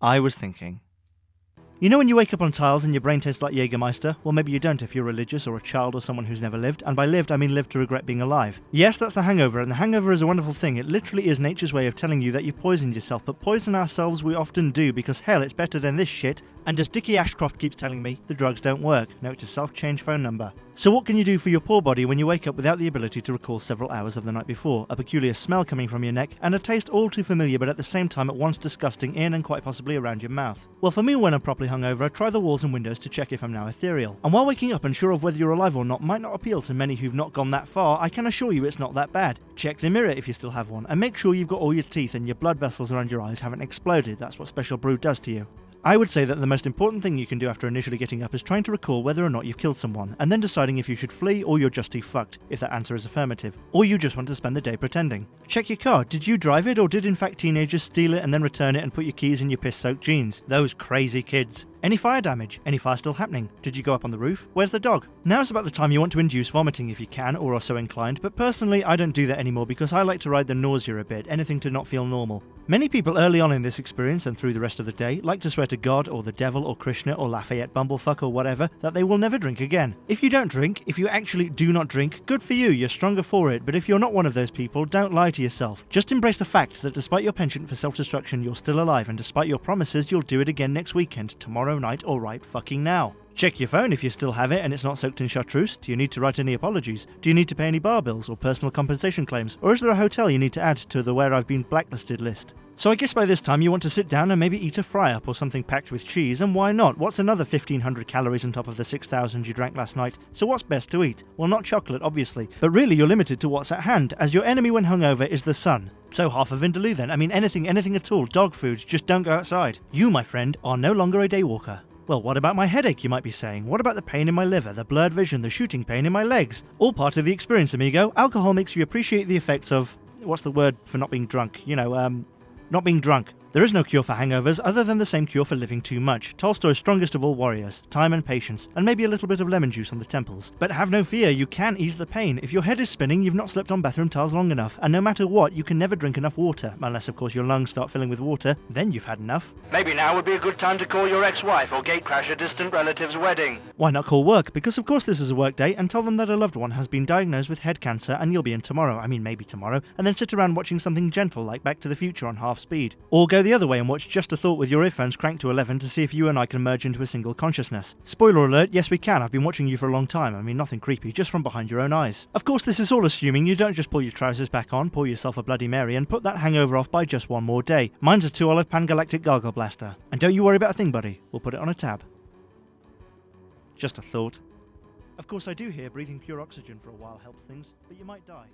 I was thinking. You know when you wake up on tiles and your brain tastes like Jägermeister? Well, maybe you don't if you're religious or a child or someone who's never lived, and by lived I mean lived to regret being alive. Yes, that's the hangover, and the hangover is a wonderful thing. It literally is nature's way of telling you that you've poisoned yourself, but poison ourselves we often do because hell, it's better than this shit, and as Dickie Ashcroft keeps telling me, the drugs don't work. Note to self, change phone number. So what can you do for your poor body when you wake up without the ability to recall several hours of the night before, a peculiar smell coming from your neck, and a taste all too familiar but at the same time at once disgusting in and quite possibly around your mouth? Well, for me when I'm properly hungover, I try the walls and windows to check if I'm now ethereal. And while waking up unsure of whether you're alive or not might not appeal to many who've not gone that far, I can assure you it's not that bad. Check the mirror if you still have one, and make sure you've got all your teeth and your blood vessels around your eyes haven't exploded. That's what special brew does to you. I would say that the most important thing you can do after initially getting up is trying to recall whether or not you've killed someone, and then deciding if you should flee or you're just too fucked, if that answer is affirmative, or you just want to spend the day pretending. Check your car. Did you drive it, or did in fact teenagers steal it and then return it and put your keys in your piss-soaked jeans? Those crazy kids. Any fire damage? Any fire still happening? Did you go up on the roof? Where's the dog? Now's about the time you want to induce vomiting if you can or are so inclined, but personally I don't do that anymore because I like to ride the nausea a bit, anything to not feel normal. Many people early on in this experience and through the rest of the day like to swear to God or the devil or Krishna or Lafayette Bumblefuck or whatever that they will never drink again. If you don't drink, if you actually do not drink, good for you, you're stronger for it, but if you're not one of those people, don't lie to yourself. Just embrace the fact that despite your penchant for self-destruction, you're still alive, and despite your promises, you'll do it again next weekend, tomorrow night, or right fucking now. Check your phone if you still have it and it's not soaked in chartreuse. Do you need to write any apologies? Do you need to pay any bar bills or personal compensation claims? Or is there a hotel you need to add to the where I've been blacklisted list? So I guess by this time you want to sit down and maybe eat a fry-up or something packed with cheese, and why not? What's another 1500 calories on top of the 6000 you drank last night? So what's best to eat? Well, not chocolate, obviously, but really you're limited to what's at hand, as your enemy when hungover is the sun. So half a vindaloo then. I mean anything at all. Dog foods, just don't go outside. You, my friend, are no longer a daywalker. Well, what about my headache, you might be saying? What about the pain in my liver, the blurred vision, the shooting pain in my legs? All part of the experience, amigo. Alcohol makes you appreciate the effects of... what's the word for not being drunk? Not being drunk. There is no cure for hangovers other than the same cure for living too much. Tolstoy's strongest of all warriors. Time and patience, and maybe a little bit of lemon juice on the temples. But have no fear, you can ease the pain. If your head is spinning, you've not slept on bathroom tiles long enough, and no matter what, you can never drink enough water. Unless, of course, your lungs start filling with water, then you've had enough. Maybe now would be a good time to call your ex-wife or gatecrash a distant relative's wedding. Why not call work? Because of course this is a work day, and tell them that a loved one has been diagnosed with head cancer and you'll be in tomorrow, maybe tomorrow, and then sit around watching something gentle like Back to the Future on half speed. Or go the other way and watch Just a Thought with your earphones cranked to 11 to see if you and I can merge into a single consciousness. Spoiler alert, yes we can, I've been watching you for a long time, nothing creepy, just from behind your own eyes. Of course this is all assuming you don't just pull your trousers back on, pour yourself a Bloody Mary and put that hangover off by just one more day. Mine's a 2-olive pan-galactic gargle blaster. And don't you worry about a thing, buddy, we'll put it on a tab. Just a thought. Of course I do hear breathing pure oxygen for a while helps things, but you might die.